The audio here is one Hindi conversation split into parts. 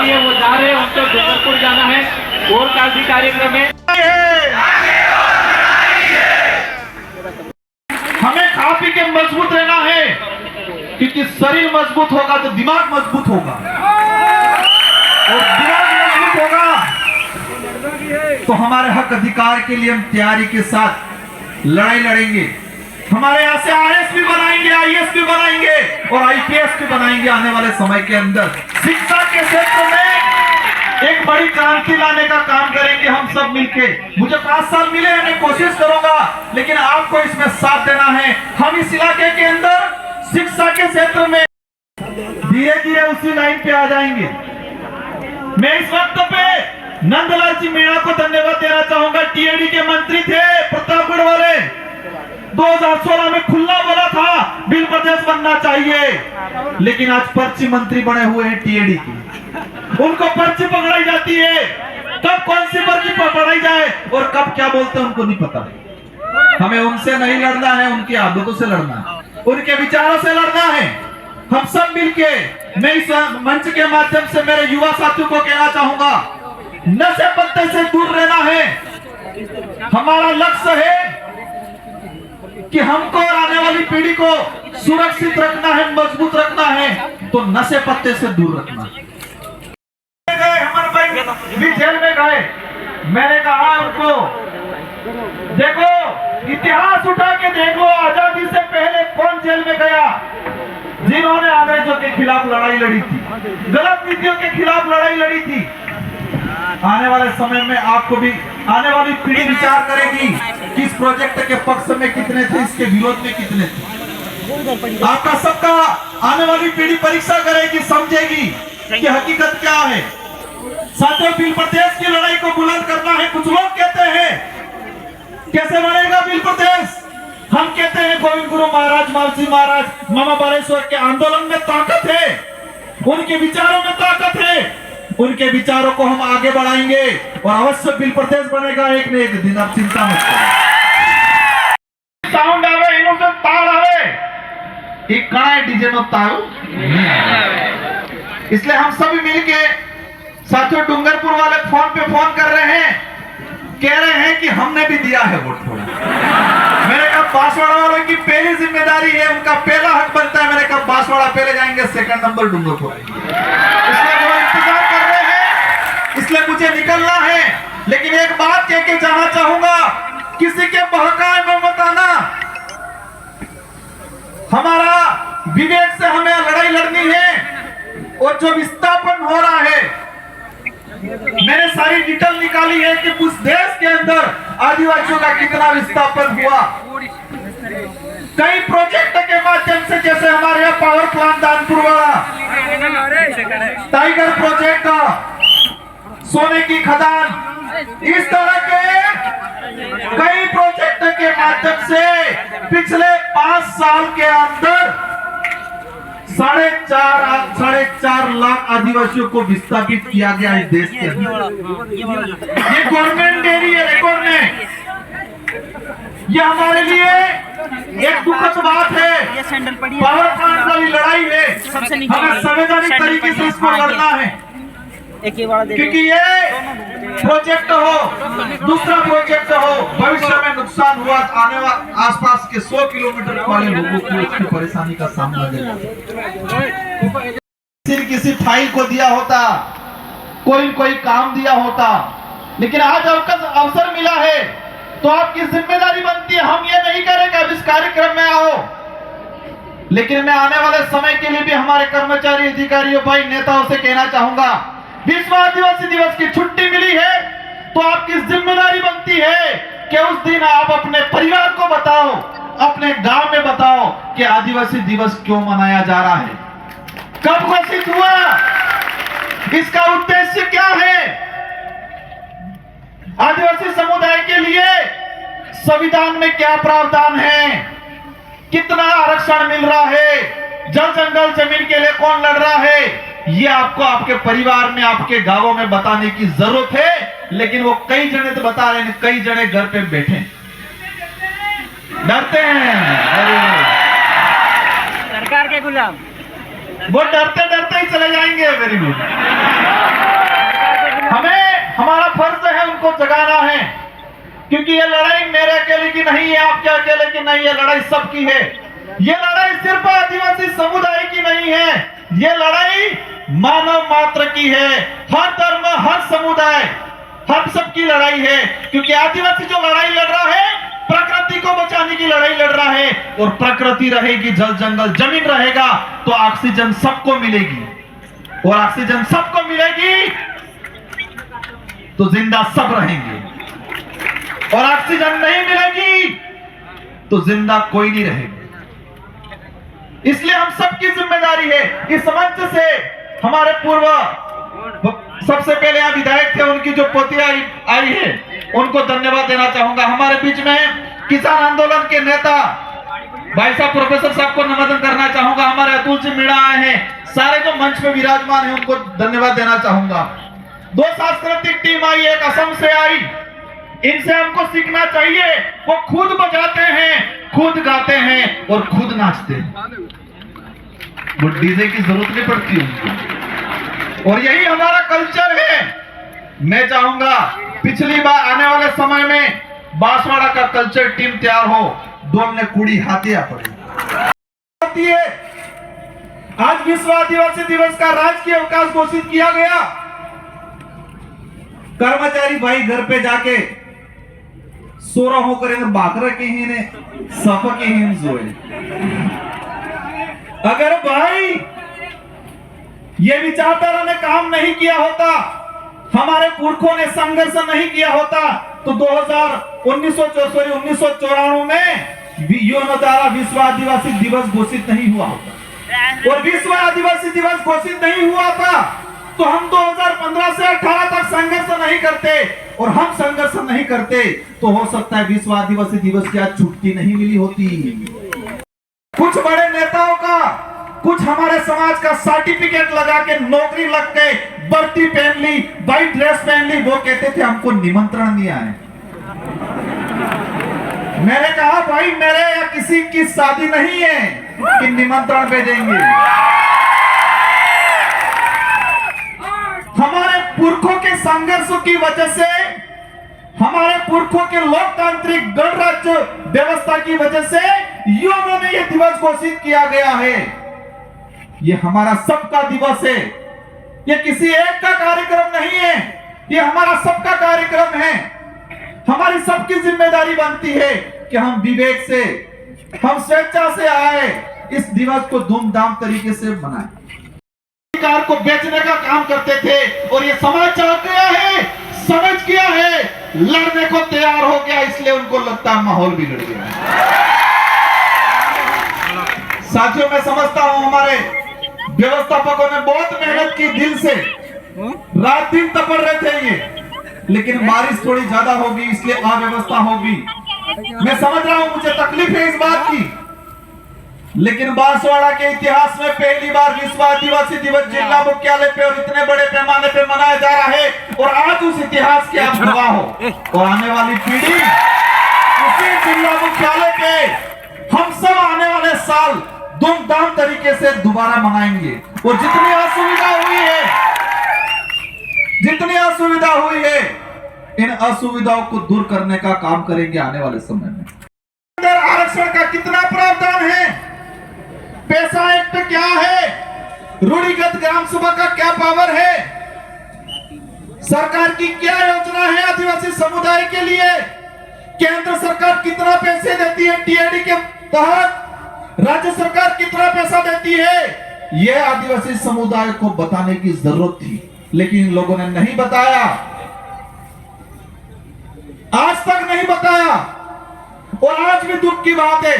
नहीं है वो जा रहे हैं, उनको डूंगरपुर जाना है और काफी कार्यक्रम है। हमें खा पी के मजबूत रहना है, क्योंकि शरीर मजबूत होगा तो दिमाग मजबूत होगा, और दिमाग मजबूत होगा तो हमारे हक अधिकार के लिए हम तैयारी के साथ लड़ाई लड़ेंगे। हमारे यहाँ से आरएस भी बनाएंगे, आईएएस भी बनाएंगे और आईपीएस भी बनाएंगे आने वाले समय के अंदर। शिक्षा के क्षेत्र में एक बड़ी क्रांति लाने का काम करेंगे हम सब मिलके। मुझे 5 साल मिले हैं, मैं कोशिश करूंगा, लेकिन आपको इसमें साथ देना है। हम इस इलाके के अंदर शिक्षा के क्षेत्र में धीरे धीरे उसी लाइन पे आ जाएंगे। मैं इस वक्त पे नंदलाल जी मीणा को धन्यवाद देना चाहूंगा। टीएडी के मंत्री थे प्रतापगढ़ वाले, 2016 में खुला बोला था बिल प्रदेश बनना चाहिए, लेकिन आज पर्ची मंत्री बने हुए हैं टीएडी की। उनको पर्ची पकड़ाई जाती है, कब कौन सी पर्ची पकड़ाई जाए और कब क्या बोलते हैं उनको नहीं पता। हमें उनसे नहीं लड़ना है, उनकी आदतों से लड़ना है, उनके विचारों से लड़ना है। हम सब मिलके, मैं इस मंच के माध्यम से मेरे युवा साथियों को कहना चाहूंगा, नशे पत्ते से दूर रहना है। हमारा लक्ष्य है कि हमको और आने वाली पीढ़ी को सुरक्षित रखना है, मजबूत रखना है, तो नशे पत्ते से दूर रखना है। हमारे भाई भी जेल में गए, मैंने कहा उनको, देखो इतिहास उठा के देखो, आजादी से पहले कौन जेल में गया? जिन्होंने अंग्रेजों के खिलाफ लड़ाई लड़ी थी, गलत नीतियों के खिलाफ लड़ाई लड़ी थी। आने वाले समय में आपको भी, आने वाली पीढ़ी विचार करेगी कि इस प्रोजेक्ट के पक्ष में कितने थे, इसके विरोध में कितने थे। आपका सबका आने वाली पीढ़ी परीक्षा करेगी, समझेगी कि हकीकत क्या है। साथियों, बिल प्रदेश की लड़ाई को बुलंद करना है। कुछ लोग कहते हैं कैसे बनेगा बिल प्रदेश? हम कहते हैं गोविंद गुरु महाराज, मालसी महाराज, मामा बालेश्वर के आंदोलन में ताकत है, उनके विचारों में ताकत है। उनके विचारों को हम आगे बढ़ाएंगे और अवश्य बिल प्रदेश बनेगा एक न एक दिन, आप चिंता मत करो। साउंड आवे, इनो से ताल आवे, एक कड़ा डीजे में ताल, इसलिए हम सभी मिलके, साथियों डूंगरपुर वाले फोन पे फोन कर रहे हैं, कह रहे हैं कि हमने भी दिया है वोट थोड़ा। मैंने कहा बांसवाड़ा वालों की पहली जिम्मेदारी है, उनका पहला हक बनता है। मैंने कहा बांसवाड़ा पहले जाएंगे, सेकंड नंबर डूंगरपुर आएंगे। इसलिए वो इंतजार कर रहे हैं, इसलिए मुझे निकलना है। लेकिन एक बात कह के जाना चाहूंगा, किसी के बहकावे में मत आना। हमारा विवेक से हमें लड़ाई लड़नी है। और जो विस्थापन हो रहा है, मैंने सारी डिटेल निकाली है कि उस देश के अंदर आदिवासियों का कितना विस्थापन हुआ। कई प्रोजेक्ट के माध्यम से, जैसे हमारे यहाँ पावर प्लांट दानपुर वाला, टाइगर प्रोजेक्ट, सोने की खदान, इस तरह के कई प्रोजेक्ट के माध्यम से पिछले 5 साल के अंदर 4.5 लाख आदिवासियों को विस्थापित किया गया इस देश के अंदर। ये गवर्नमेंट दे रही है रिकॉर्ड में। ये हमारे लिए एक दुखद बात है। पावर प्लांट वाली लड़ाई है, हमें संवैधानिक तरीके से इसको लड़ना है, क्योंकि ये प्रोजेक्ट हो, दूसरा प्रोजेक्ट हो, भविष्य में नुकसान हुआ, आने वाले आसपास के 100 किलोमीटर वाले लोगों को इसकी परेशानी का सामना करना। किसी फाइल को दिया होता, कोई काम दिया होता, लेकिन आज अवसर मिला है तो आपकी जिम्मेदारी बनती है। हम ये नहीं करेंगे अब इस कार्यक्रम में आओ, लेकिन मैं आने वाले समय के लिए भी हमारे कर्मचारी, अधिकारियों, भाई नेताओं से कहना चाहूंगा, विश्व आदिवासी दिवस की छुट्टी मिली है तो आपकी जिम्मेदारी बनती है कि उस दिन आप अपने परिवार को बताओ, अपने गांव में बताओ कि आदिवासी दिवस क्यों मनाया जा रहा है, कब घोषित हुआ, इसका उद्देश्य क्या है। आदिवासी समुदाय के लिए संविधान में क्या प्रावधान है, कितना आरक्षण मिल रहा है, जल जंगल जमीन के लिए कौन लड़ रहा है, ये आपको आपके परिवार में, आपके गांवों में बताने की जरूरत है। लेकिन वो कई जने तो बता रहे हैं, कई जने घर पे बैठे डरते हैं। सरकार के गुलाम, वो डरते डरते ही चले जाएंगे। Very good. हमें हमारा फर्ज है उनको जगाना है, क्योंकि ये लड़ाई मेरे अकेले की नहीं है, आपके अकेले की नहीं है, लड़ाई सबकी है। ये लड़ाई सिर्फ आदिवासी समुदाय की नहीं है, ये लड़ाई मानव मात्र की है। हर धर्म, हर समुदाय, हम सबकी लड़ाई है। क्योंकि आदिवासी जो लड़ाई लड़ रहा है, प्रकृति को बचाने की लड़ाई लड़ रहा है। और प्रकृति रहेगी, जल जंगल जमीन रहेगा, तो ऑक्सीजन सबको मिलेगी। और ऑक्सीजन सबको मिलेगी तो जिंदा सब रहेंगे। और ऑक्सीजन नहीं मिलेगी तो जिंदा कोई नहीं रहेगा। इसलिए हम सबकी जिम्मेदारी है। इस मंच से हमारे पूर्व सबसे पहले यहाँ विधायक थे, उनकी जो पोतिया आई है, उनको धन्यवाद देना चाहूंगा। हमारे बीच में किसान आंदोलन के नेता भाई साहब प्रोफेसर साहब को नमन करना चाहूंगा। हमारे अतुल जी मीणा आए हैं, सारे जो मंच में विराजमान है उनको धन्यवाद देना चाहूंगा। 2 सांस्कृतिक टीम आई, एक असम से आई। इनसे हमको सीखना चाहिए। वो खुद बजाते हैं, खुद गाते हैं और खुद नाचते हैं। वो डीजे की जरूरत नहीं पड़ती उनको। और यही हमारा कल्चर है। मैं चाहूंगा पिछली बार आने वाले समय में बांसवाड़ा का कल्चर टीम तैयार हो, डोलने कुड़ी हाथिया पड़े। आज विश्व आदिवासी दिवस का राजकीय अवकाश घोषित किया गया। कर्मचारी भाई घर पे जाके सोरा होकर बाकरा के ही ने सप के ही जोए। अगर भाई ये विचारधारा ने काम नहीं किया होता, हमारे पुरखों ने संघर्ष नहीं किया होता, तो 1994 में यूएन द्वारा विश्व आदिवासी दिवस घोषित नहीं हुआ होता। और विश्व आदिवासी दिवस घोषित नहीं हुआ था तो हम 2015 से 18 तक संघर्ष नहीं करते। और हम संघर्ष नहीं करते तो हो सकता है विश्व आदिवासी दिवस की आज छुट्टी नहीं मिली होती। कुछ बड़े नेताओं का, कुछ हमारे समाज का सर्टिफिकेट लगा के, नौकरी लग के, वर्दी पहन ली, व्हाइट ड्रेस पहन ली, वो कहते थे हमको निमंत्रण दिया है। मैंने कहा भाई मेरे या किसी की शादी नहीं है कि निमंत्रण भेजेंगे। हमारे पुरखों के संघर्षों की वजह से, हमारे पुरखों के लोकतांत्रिक गणराज्य व्यवस्था की वजह से यूएन ने यह दिवस घोषित किया गया है। यह हमारा सबका दिवस है। यह किसी एक का कार्यक्रम नहीं है, यह हमारा सबका कार्यक्रम है। हमारी सबकी जिम्मेदारी बनती है कि हम विवेक से, हम स्वेच्छा से आए, इस दिवस को धूमधाम तरीके से मनाएं। अधिकार को बेचने का काम करते थे और ये समाज चाह गया है, समझ गया है, लड़ने को तैयार हो गया, इसलिए उनको लगता है माहौल बिगड़ गया। साथियों मैं समझता हूं हमारे व्यवस्थापकों ने बहुत मेहनत की, दिल से रात दिन तपड़ रहे थे ये, लेकिन बारिश थोड़ी ज्यादा होगी इसलिए अव्यवस्था होगी। मैं समझ रहा हूं, मुझे तकलीफ है इस बात की, लेकिन बांसवाड़ा के इतिहास में पहली बार विश्व आदिवासी दिवस जिला मुख्यालय पे और इतने बड़े पैमाने पे मनाया जा रहा है। और आज उस इतिहास के आप गवाह हो और आने वाली पीढ़ी उसी जिला मुख्यालय पे हम सब आने वाले साल धूमधाम तरीके से दोबारा मनाएंगे। और जितनी असुविधा हुई है, इन असुविधाओं को दूर करने का काम करेंगे आने वाले समय में। आरक्षण का कितना प्रावधान है, पैसा एक्ट क्या है, रूढ़िगत ग्राम सभा का क्या पावर है, सरकार की क्या योजना है आदिवासी समुदाय के लिए, केंद्र सरकार कितना पैसे देती है टीएडी के तहत, राज्य सरकार कितना पैसा देती है, यह आदिवासी समुदाय को बताने की जरूरत थी, लेकिन इन लोगों ने नहीं बताया, आज तक नहीं बताया। और आज भी दुख की बात है,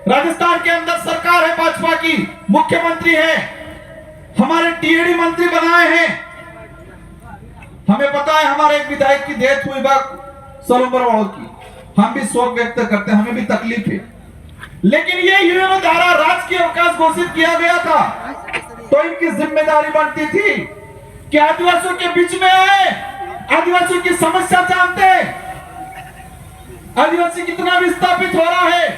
राजस्थान के अंदर सरकार है भाजपा की, मुख्यमंत्री है, हमारे टीएडी मंत्री बनाए हैं। हमें पता है हमारे एक विधायक की डेथ हुई सरोवर की, हम भी शोक व्यक्त करते हैं, हमें भी तकलीफ है, लेकिन ये यूएन द्वारा राजकीय अवकाश घोषित किया गया था, तो इनकी जिम्मेदारी बनती थी कि आदिवासियों के बीच में आए, आदिवासियों की समस्या जानते, आदिवासी कितना विस्थापित हो रहा है,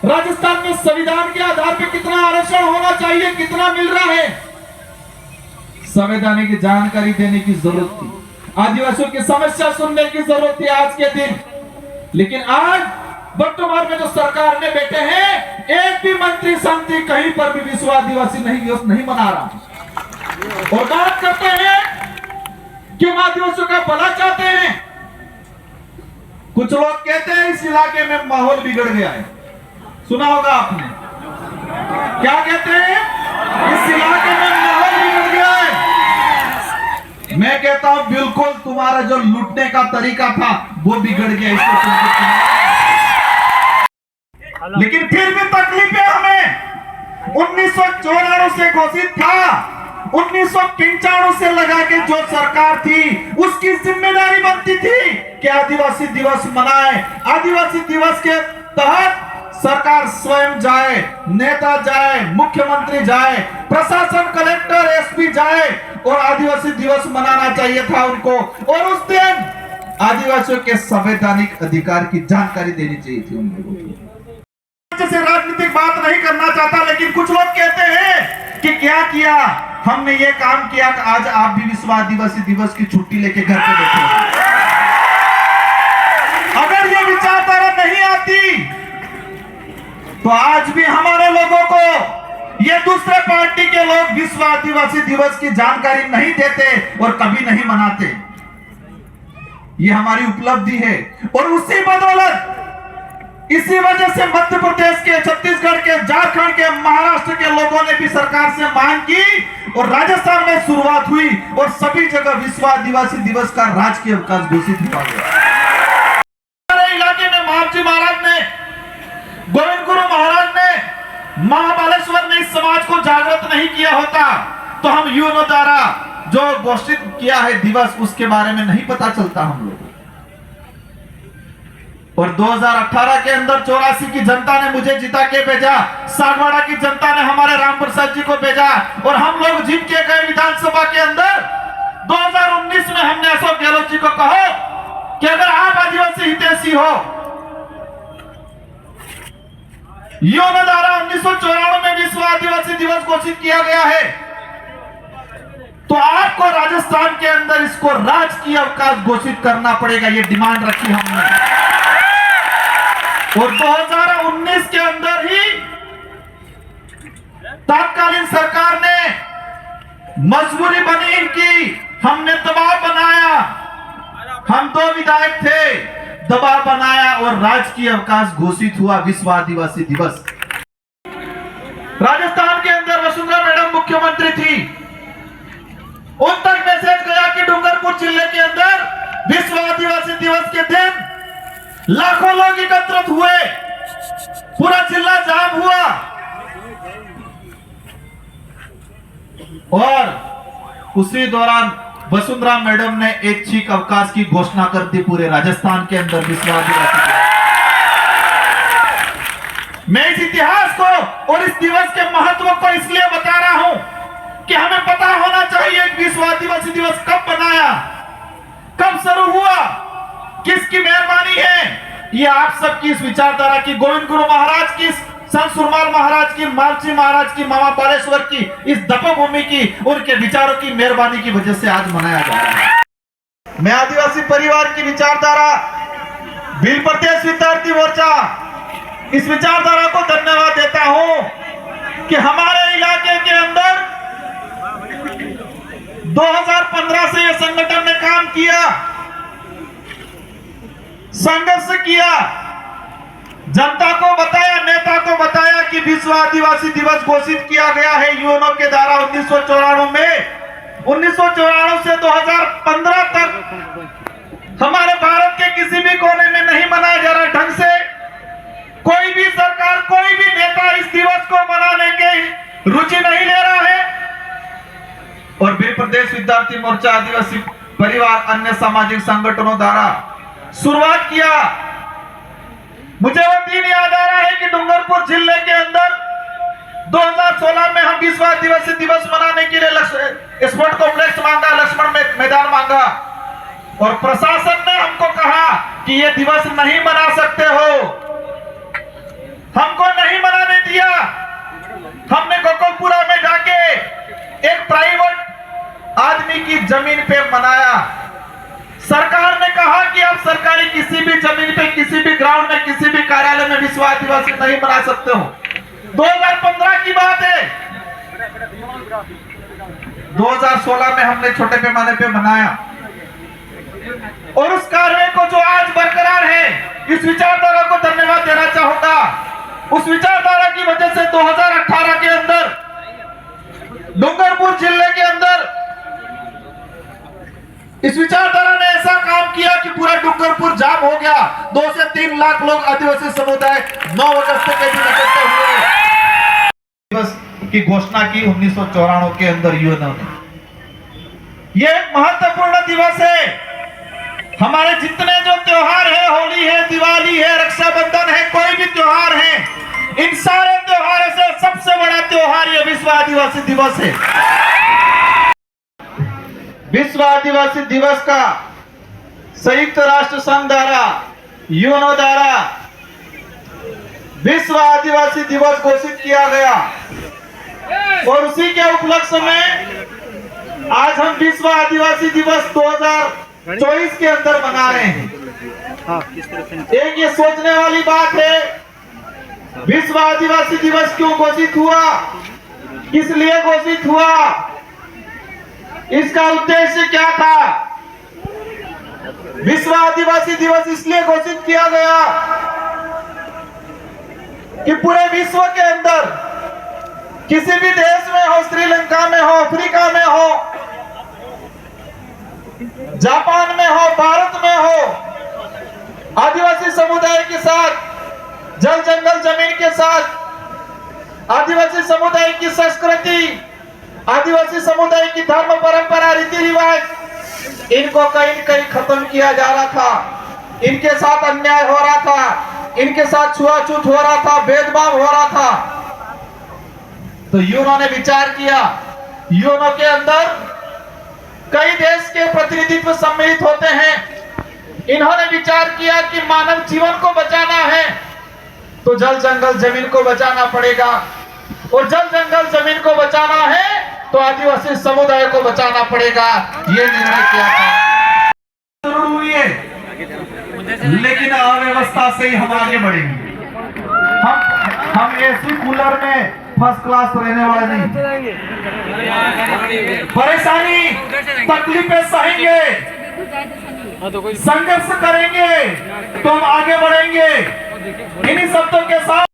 राजस्थान में संविधान के आधार पर कितना आरक्षण होना चाहिए, कितना मिल रहा है, संवैधानिक जानकारी देने की जरूरत थी, आदिवासियों की समस्या सुनने की जरूरत थी आज के दिन। लेकिन आज वर्तमान में जो सरकार में बैठे हैं, एक भी मंत्री समिति कहीं पर भी विश्व आदिवासी दिवस नहीं मना रहा और बात करते हैं कि हम आदिवासियों का भला चाहते हैं। कुछ लोग कहते हैं इस इलाके में माहौल बिगड़ गया है, सुना होगा आपने, क्या कहते हैं, इस इलाके में माहौल बिगड़ गया है। मैं कहता हूं बिल्कुल तुम्हारा जो लूटने का तरीका था वो बिगड़ गया, इसको लेकिन फिर भी तकलीफ है हमें। 1994 से घोषित था, 1995 से लगा के जो सरकार थी उसकी जिम्मेदारी बनती थी कि आदिवासी दिवस मनाए। आदिवासी दिवस के तहत सरकार स्वयं जाए, नेता जाए, मुख्यमंत्री जाए, प्रशासन, कलेक्टर, एसपी जाए और आदिवासी दिवस मनाना चाहिए था उनको। और उस दिन आदिवासियों के संवैधानिक अधिकार की जानकारी देनी चाहिए थी उन लोगों को। से राजनीतिक बात नहीं करना चाहता, लेकिन कुछ लोग कहते हैं कि क्या किया, हमने ये काम किया कि आज आप भी विश्व आदिवासी दिवस की छुट्टी लेके घर पे बैठे हो। अगर ये विचारधारा नहीं आती तो आज भी हमारे लोगों को, ये दूसरे पार्टी के लोग विश्व आदिवासी दिवस की जानकारी नहीं देते और कभी नहीं मनाते। ये हमारी उपलब्धि है और उसी बदौलत, इसी वजह से मध्य प्रदेश के, छत्तीसगढ़ के, झारखंड के, महाराष्ट्र के लोगों ने भी सरकार से मांग की और राजस्थान में शुरुआत हुई और सभी जगह विश्व आदिवासी दिवस का राजकीय अवकाश घोषित हुआ गया। हमारे इलाके में महाजी महाराज ने, गोविंद गुरु महाराज ने, महाबालेश्वर ने इस समाज को जागृत नहीं किया होता तो हम यूनो द्वारा जो घोषित किया है दिवस, उसके बारे में नहीं पता चलता हम लोग। और 2018 के अंदर 84 की जनता ने मुझे जिता के भेजा, सागवाड़ा की जनता ने हमारे राम प्रसाद जी को भेजा और हम लोग जीत के गए विधानसभा के अंदर। 2019 में हमने अशोक गहलोत जी को कहा कि अगर आप आदिवासी हितैषी हो, योनो द्वारा 1994 में विश्व आदिवासी दिवस घोषित किया गया है, तो आपको राजस्थान के अंदर इसको राजकीय अवकाश घोषित करना पड़ेगा। ये डिमांड रखी हमने और 2019 के अंदर ही तत्कालीन सरकार ने मजबूरी बनी इनकी, हमने दबाव बनाया, हम 2 विधायक थे, दबाव बनाया और राजकीय अवकाश घोषित हुआ विश्व आदिवासी दिवस। राजस्थान के अंदर वसुंधरा मैडम मुख्यमंत्री थी, उन तक मैसेज गया कि डूंगरपुर जिले के अंदर विश्व आदिवासी दिवस के दिन लाखों लोग एकत्रित हुए, पूरा जिला जाम हुआ और उसी दौरान वसुंधरा मैडम ने एक छीक अवकाश की घोषणा कर दी पूरे राजस्थान के अंदर विश्व आदिवासी दिवस। मैं इस इतिहास को और इस दिवस के महत्व को इसलिए बता रहा हूं कि हमें पता होना चाहिए कि विश्व आदिवासी दिवस कब बनाया, कब शुरू हुआ, किसकी मेहरबानी है। ये आप सबकी इस विचारधारा की, गोविंद गुरु महाराज की, संत सुरमाल महाराज की, मालची महाराज की, मामा बालेश्वर की, इस तपोभूमि की, उनके विचारों की मेहरबानी की वजह से आज मनाया जा रहा है। मैं आदिवासी परिवार की विचारधारा, भील प्रदेश विद्यार्थी मोर्चा, इस विचारधारा को धन्यवाद देता हूं कि हमारे इलाके के अंदर 2015 से यह संगठन ने काम किया, संघर्ष किया, जनता को बताया, नेता को बताया कि विश्व आदिवासी दिवस घोषित किया गया है यूएनओ के द्वारा 1994 में। 1994 से 2015 तक हमारे भारत के किसी भी कोने में नहीं मनाया जा रहा ढंग से। कोई भी सरकार, कोई भी नेता इस दिवस को मनाने की रुचि नहीं ले रहा है। और भी प्रदेश विद्यार्थी मोर्चा, आदिवासी परिवार, अन्य सामाजिक संगठनों द्वारा शुरुआत किया। मुझे वो दिन याद आ रहा है कि डूंगरपुर जिले के अंदर 2016 में हम विश्व आदिवासी दिवस मनाने के लिए स्पोर्ट कॉम्प्लेक्स मांगा, लक्ष्मण मैदान मांगा और प्रशासन ने हमको कहा कि ये दिवस नहीं मना सकते हो, हमको किसी भी जमीन पे, किसी भी ग्राउंड में, किसी भी कार्यालय में विश्व आदिवासी नहीं मना सकते हो। 2015 की बात है, 2016 में हमने छोटे पैमाने पे मनाया और उस कार्य को जो आज बरकरार है, इस विचारधारा को धन्यवाद देना चाहूंगा। उस विचारधारा की वजह से 2018 के अंदर डूंगरपुर जिले के अंदर इस विचारधारा ने ऐसा काम किया कि पूरा डूंगरपुर जाम हो गया। 2 से 3 लाख लोग आदिवासी समुदाय 9 अगस्त के दिन इकट्ठे हुए। दिवस की घोषणा की 1994 के अंदर यूएनओ ने। यह एक महत्वपूर्ण दिवस है। हमारे जितने जो त्योहार है, होली है, दिवाली है, रक्षाबंधन है, कोई भी त्योहार है, इन सारे त्योहारों से सबसे बड़ा त्योहार यह विश्व आदिवासी दिवस है। विश्व आदिवासी दिवस का संयुक्त राष्ट्र संघ द्वारा, यूएनओ द्वारा विश्व आदिवासी दिवस घोषित किया गया और उसी के उपलक्ष्य में आज हम विश्व आदिवासी दिवस 2024 के अंदर मना रहे हैं। एक ये सोचने वाली बात है, विश्व आदिवासी दिवस क्यों घोषित हुआ, किस लिए घोषित हुआ, इसका उद्देश्य क्या था। विश्व आदिवासी दिवस इसलिए घोषित किया गया कि पूरे विश्व के अंदर किसी भी देश में हो, श्रीलंका में हो, अफ्रीका में हो, जापान में हो, भारत में हो, आदिवासी समुदाय के साथ, जल जंगल जमीन के साथ, आदिवासी समुदाय की संस्कृति, आदिवासी समुदाय की धर्म परंपरा, रीति रिवाज, इनको कहीं न कहीं खत्म किया जा रहा था। इनके साथ अन्याय हो रहा था, इनके साथ छुआछूत हो रहा था, भेदभाव हो रहा था। तो यूएनओ ने विचार किया। यूएनओ के अंदर कई देश के प्रतिनिधित्व सम्मिलित होते हैं। इन्होंने विचार किया कि मानव जीवन को बचाना है तो जल जंगल जमीन को बचाना पड़ेगा, और जल जंगल जमीन को बचाना है तो आदिवासी समुदाय को बचाना पड़ेगा। ये निर्णय किया था। जरूर हुई है, लेकिन अव्यवस्था से ही हम आगे बढ़ेंगे। हम एसी कूलर में फर्स्ट क्लास रहने वाले नहीं। परेशानी तकलीफें सहेंगे, संघर्ष करेंगे तो हम आगे बढ़ेंगे। इन्हीं शब्दों के साथ